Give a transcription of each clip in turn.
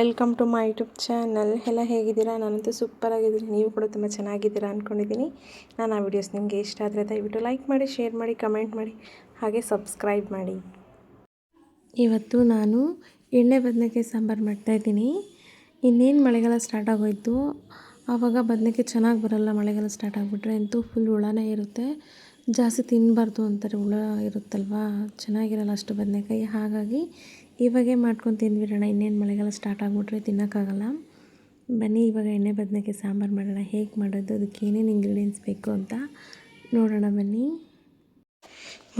Welcome to my YouTube channel. ಎಲ್ಲ ಹೇಗಿದ್ದೀರಾ? ನಾನಂತೂ ಸೂಪರ್ ಆಗಿದ್ದೀನಿ. ನೀವು ಕೂಡ ತುಂಬ ಚೆನ್ನಾಗಿದ್ದೀರಾ ಅಂದ್ಕೊಂಡಿದ್ದೀನಿ. ನಾನು ಆ ವಿಡಿಯೋಸ್ ನಿಮಗೆ ಇಷ್ಟ ಆದರೆ ದಯವಿಟ್ಟು ಲೈಕ್ ಮಾಡಿ, ಶೇರ್ ಮಾಡಿ, ಕಮೆಂಟ್ ಮಾಡಿ, ಹಾಗೆ ಸಬ್ಸ್ಕ್ರೈಬ್ ಮಾಡಿ. ಇವತ್ತು ನಾನು ಎಣ್ಣೆ ಬದನೆಕಾಯಿ ಸಾಂಬಾರು ಮಾಡ್ತಾಯಿದ್ದೀನಿ. ಇನ್ನೇನು ಮಳೆಗಾಲ ಸ್ಟಾರ್ಟ್ ಆಗೋಯಿತು. ಆವಾಗ ಬದನೆಕಾಯಿ ಚೆನ್ನಾಗಿ ಬರೋಲ್ಲ. ಮಳೆಗಾಲ ಸ್ಟಾರ್ಟ್ ಆಗಿಬಿಟ್ರೆ ಅಂತೂ ಫುಲ್ ಹುಳನೇ ಇರುತ್ತೆ. ಜಾಸ್ತಿ ತಿನ್ನಬಾರ್ದು ಅಂತಾರೆ, ಹುಳ ಇರುತ್ತಲ್ವ, ಚೆನ್ನಾಗಿರಲ್ಲ ಅಷ್ಟು ಬದನೆಕಾಯಿ. ಹಾಗಾಗಿ ಇವಾಗೇ ಮಾಡ್ಕೊಂಡು ತಿಂದ್ಬಿಡೋಣ. ಇನ್ನೇನು ಮಳೆಗಾಲ ಸ್ಟಾರ್ಟ್ ಆಗಿಬಿಟ್ರೆ ತಿನ್ನೋಕ್ಕಾಗಲ್ಲ. ಬನ್ನಿ ಇವಾಗ ಎಣ್ಣೆ ಬದನೆಕಾಯಿ ಸಾಂಬಾರು ಮಾಡೋಣ. ಹೇಗೆ ಮಾಡೋದು, ಅದಕ್ಕೆ ಏನೇನು ಇಂಗ್ರೀಡಿಯೆಂಟ್ಸ್ ಬೇಕು ಅಂತ ನೋಡೋಣ ಬನ್ನಿ.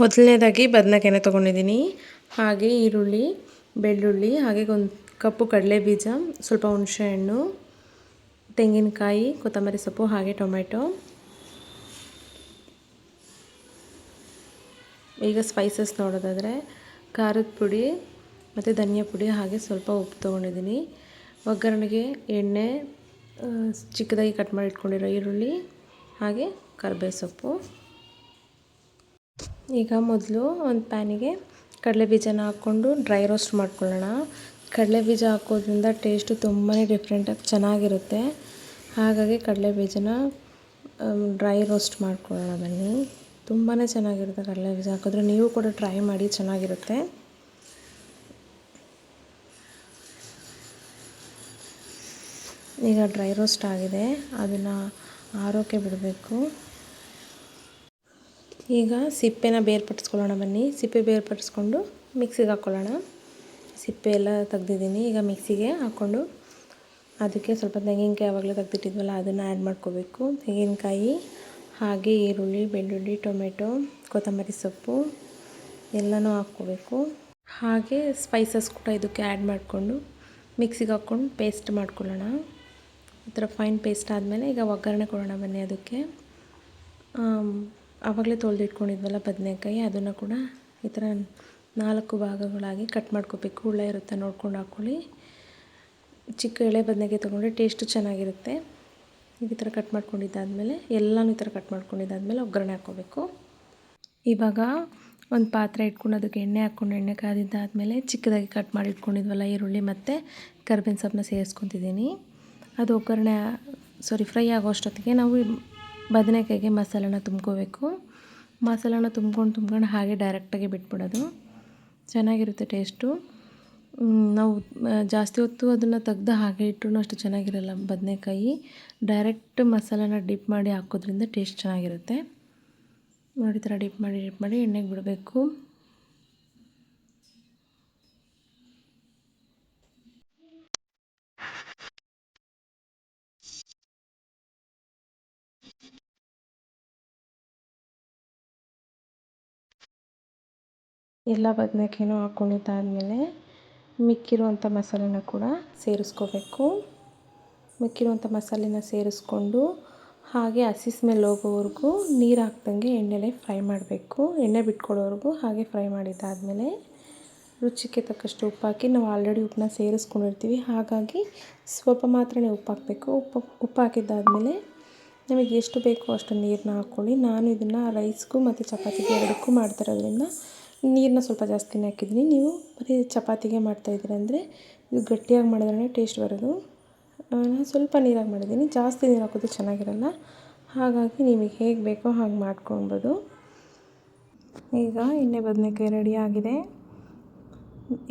ಮೊದಲನೇದಾಗಿ ಬದನೆಕಾಯಿನ ತೊಗೊಂಡಿದ್ದೀನಿ. ಹಾಗೆ ಈರುಳ್ಳಿ, ಬೆಳ್ಳುಳ್ಳಿ, ಹಾಗೆ ಒಂದು ಕಪ್ಪು ಕಡಲೆ ಬೀಜ, ಸ್ವಲ್ಪ ಹುಣಸೆಹಣ್ಣು, ತೆಂಗಿನಕಾಯಿ, ಕೊತ್ತಂಬರಿ ಸೊಪ್ಪು, ಹಾಗೆ ಟೊಮೆಟೊ. ಈಗ ಸ್ಪೈಸಸ್ ನೋಡೋದಾದರೆ ಖಾರದ ಪುಡಿ ಮತ್ತು ಧನಿಯಾ ಪುಡಿ, ಹಾಗೆ ಸ್ವಲ್ಪ ಉಪ್ಪು ತೊಗೊಂಡಿದ್ದೀನಿ. ಒಗ್ಗರಣೆಗೆ ಎಣ್ಣೆ, ಚಿಕ್ಕದಾಗಿ ಕಟ್ ಮಾಡಿ ಇಟ್ಕೊಂಡಿರೋ ಈರುಳ್ಳಿ, ಹಾಗೆ ಕರಿಬೇವು ಸೊಪ್ಪು. ಈಗ ಮೊದಲು ಒಂದು ಪ್ಯಾನಿಗೆ ಕಡಲೆ ಬೀಜನ ಹಾಕ್ಕೊಂಡು ಡ್ರೈ ರೋಸ್ಟ್ ಮಾಡ್ಕೊಳ್ಳೋಣ. ಕಡಲೆ ಬೀಜ ಹಾಕೋದ್ರಿಂದ ಟೇಸ್ಟು ತುಂಬಾ ಡಿಫ್ರೆಂಟಾಗಿ ಚೆನ್ನಾಗಿರುತ್ತೆ. ಹಾಗಾಗಿ ಕಡಲೆ ಬೀಜನ ಡ್ರೈ ರೋಸ್ಟ್ ಮಾಡ್ಕೊಳ್ಳೋಣ ಬನ್ನಿ. ತುಂಬಾ ಚೆನ್ನಾಗಿರುತ್ತೆ ಕಡಲೆ ಬೀಜ ಹಾಕಿದ್ರೆ. ನೀವು ಕೂಡ ಟ್ರೈ ಮಾಡಿ, ಚೆನ್ನಾಗಿರುತ್ತೆ. ಈಗ ಡ್ರೈ ರೋಸ್ಟ್ ಆಗಿದೆ, ಅದನ್ನು ಆರೋಕ್ಕೆ ಬಿಡಬೇಕು. ಈಗ ಸಿಪ್ಪೆನ ಬೇರ್ಪಡಿಸ್ಕೊಳ್ಳೋಣ ಬನ್ನಿ. ಸಿಪ್ಪೆ ಬೇರ್ಪಡಿಸ್ಕೊಂಡು ಮಿಕ್ಸಿಗೆ ಹಾಕ್ಕೊಳ್ಳೋಣ. ಸಿಪ್ಪೆ ಎಲ್ಲ ತೆಗ್ದಿದ್ದೀನಿ. ಈಗ ಮಿಕ್ಸಿಗೆ ಹಾಕ್ಕೊಂಡು ಅದಕ್ಕೆ ಸ್ವಲ್ಪ ತೆಂಗಿನಕಾಯಿ ಆವಾಗಲೇ ತೆಗ್ದಿಟ್ಟಿದ್ವಲ್ಲ, ಅದನ್ನು ಆ್ಯಡ್ ಮಾಡ್ಕೋಬೇಕು. ತೆಂಗಿನಕಾಯಿ, ಹಾಗೆ ಈರುಳ್ಳಿ, ಬೆಳ್ಳುಳ್ಳಿ, ಟೊಮೆಟೊ, ಕೊತ್ತಂಬರಿ ಸೊಪ್ಪು ಎಲ್ಲನೂ ಹಾಕ್ಕೋಬೇಕು. ಹಾಗೆ ಸ್ಪೈಸಸ್ ಕೂಡ ಇದಕ್ಕೆ ಆ್ಯಡ್ ಮಾಡಿಕೊಂಡು ಮಿಕ್ಸಿಗೆ ಹಾಕ್ಕೊಂಡು ಪೇಸ್ಟ್ ಮಾಡ್ಕೊಳ್ಳೋಣ. ಈ ಥರ ಫೈನ್ ಪೇಸ್ಟ್ ಆದಮೇಲೆ ಈಗ ಒಗ್ಗರಣೆ ಕೊಡೋಣ ಬನ್ನಿ. ಅದಕ್ಕೆ ಆವಾಗಲೇ ತೊಳೆದಿಟ್ಕೊಂಡಿದ್ವಲ್ಲ ಬದನೆಕಾಯಿ, ಅದನ್ನು ಕೂಡ ಈ ಥರ 4 ಭಾಗಗಳಾಗಿ ಕಟ್ ಮಾಡ್ಕೋಬೇಕು. ಹುಳ ಇರುತ್ತೆ ನೋಡ್ಕೊಂಡು ಹಾಕ್ಕೊಳ್ಳಿ. ಚಿಕ್ಕ ಎಳೆ ಬದನೆಕಾಯಿ ತೊಗೊಂಡ್ರೆ ಟೇಸ್ಟು ಚೆನ್ನಾಗಿರುತ್ತೆ. ಈ ಥರ ಕಟ್ ಮಾಡ್ಕೊಂಡಿದ್ದಾದಮೇಲೆ ಎಲ್ಲನೂ ಈ ಥರ ಕಟ್ ಮಾಡ್ಕೊಂಡಿದ್ದಾದಮೇಲೆ ಒಗ್ಗರಣೆ ಹಾಕ್ಕೋಬೇಕು. ಇವಾಗ ಒಂದು ಪಾತ್ರೆ ಇಟ್ಕೊಂಡು ಅದಕ್ಕೆ ಎಣ್ಣೆ ಹಾಕ್ಕೊಂಡು ಎಣ್ಣೆ ಕಾದಿದ್ದಾದಮೇಲೆ ಚಿಕ್ಕದಾಗಿ ಕಟ್ ಮಾಡಿ ಇಟ್ಕೊಂಡಿದ್ವಲ್ಲ ಈರುಳ್ಳಿ ಮತ್ತು ಕರಿಬೇವಿನ ಸೊಪ್ಪನ್ನ ಸೇರಿಸ್ಕೊತಿದ್ದೀನಿ. ಅದು ಒಗ್ಗರಣೆ ಫ್ರೈ ಆಗೋಷ್ಟೊತ್ತಿಗೆ ನಾವು ಬದನೆಕಾಯಿಗೆ ಮಸಾಲಾನ ತುಂಬ್ಕೋಬೇಕು. ಮಸಾಲಾನ ತುಂಬ್ಕೊಂಡು ಹಾಗೆ ಡೈರೆಕ್ಟಾಗಿ ಬಿಟ್ಬಿಡೋದು. ಚೆನ್ನಾಗಿರುತ್ತೆ ಟೇಸ್ಟು. ನಾವು ಜಾಸ್ತಿ ಹೊತ್ತು ಅದನ್ನು ತೆಗ್ದು ಹಾಗೆ ಇಟ್ಟರು ಅಷ್ಟು ಚೆನ್ನಾಗಿರಲ್ಲ ಬದನೆಕಾಯಿ. ಡೈರೆಕ್ಟ್ ಮಸಾಲಾನ ಡಿಪ್ ಮಾಡಿ ಹಾಕೋದ್ರಿಂದ ಟೇಸ್ಟ್ ಚೆನ್ನಾಗಿರುತ್ತೆ. ನೋಡಿ ಥರ ಡಿಪ್ ಮಾಡಿ ಎಣ್ಣೆಗೆ ಬಿಡಬೇಕು. ಎಲ್ಲ ಬದನೆಕಾಯಿನೂ ಹಾಕ್ಕೊಂಡಿದ್ದಾದಮೇಲೆ ಮಿಕ್ಕಿರುವಂಥ ಮಸಾಲೆನ ಕೂಡ ಸೇರಿಸ್ಕೋಬೇಕು. ಮಿಕ್ಕಿರುವಂಥ ಮಸಾಲೆನ ಸೇರಿಸ್ಕೊಂಡು ಹಾಗೆ ಹಸಿ ಸ್ಮೆಲ್ ಹೋಗೋವರೆಗೂ ನೀರು ಹಾಕ್ದಂಗೆ ಎಣ್ಣೆಲೆ ಫ್ರೈ ಮಾಡಬೇಕು. ಎಣ್ಣೆ ಬಿಟ್ಕೊಳ್ಳೋವರೆಗೂ ಹಾಗೆ ಫ್ರೈ ಮಾಡಿದ್ದಾದಮೇಲೆ ರುಚಿಗೆ ತಕ್ಕಷ್ಟು ಉಪ್ಪು ಹಾಕಿ, ನಾವು ಆಲ್ರೆಡಿ ಉಪ್ಪನ್ನ ಸೇರಿಸ್ಕೊಂಡಿರ್ತೀವಿ, ಹಾಗಾಗಿ ಸ್ವಲ್ಪ ಮಾತ್ರನೇ ಉಪ್ಪು ಹಾಕಬೇಕು. ಉಪ್ಪು ಹಾಕಿದ್ದಾದಮೇಲೆ ನಮಗೆ ಎಷ್ಟು ಬೇಕೋ ಅಷ್ಟು ನೀರನ್ನ ಹಾಕ್ಕೊಳ್ಳಿ. ನಾನು ಇದನ್ನು ರೈಸ್ಗೂ ಮತ್ತು ಚಪಾತಿಗೆ ಎರಡಕ್ಕೂ ಮಾಡ್ತಿರೋದ್ರಿಂದ ನೀರನ್ನ ಸ್ವಲ್ಪ ಜಾಸ್ತಿನೇ ಹಾಕಿದ್ದೀನಿ. ನೀವು ಬರೀ ಚಪಾತಿಗೆ ಮಾಡ್ತಾಯಿದ್ದೀರ ಅಂದರೆ ಇದು ಗಟ್ಟಿಯಾಗಿ ಮಾಡಿದ್ರೇ ಟೇಸ್ಟ್ ಬರೋದು. ನಾನು ಸ್ವಲ್ಪ ನೀರಾಗಿ ಮಾಡಿದ್ದೀನಿ, ಜಾಸ್ತಿ ನೀರು ಹಾಕೋದು ಚೆನ್ನಾಗಿರಲ್ಲ. ಹಾಗಾಗಿ ನಿಮಗೆ ಹೇಗೆ ಬೇಕೋ ಹಾಗೆ ಮಾಡ್ಕೊಬೋದು. ಈಗ ಎಣ್ಣೆ ಬದನೆಕಾಯಿ ರೆಡಿ ಆಗಿದೆ.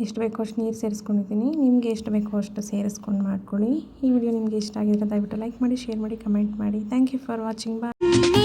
ಎಷ್ಟು ಬೇಕೋ ಅಷ್ಟು ನೀರು ಸೇರಿಸ್ಕೊಂಡಿದ್ದೀನಿ. ನಿಮಗೆ ಎಷ್ಟು ಬೇಕೋ ಅಷ್ಟು ಸೇರಿಸ್ಕೊಂಡು ಮಾಡ್ಕೊಳ್ಳಿ. ಈ ವಿಡಿಯೋ ನಿಮಗೆ ಇಷ್ಟ ಆಗಿದ್ರೆ ದಯವಿಟ್ಟು ಲೈಕ್ ಮಾಡಿ, ಶೇರ್ ಮಾಡಿ, ಕಮೆಂಟ್ ಮಾಡಿ. Thank you for watching. Bye.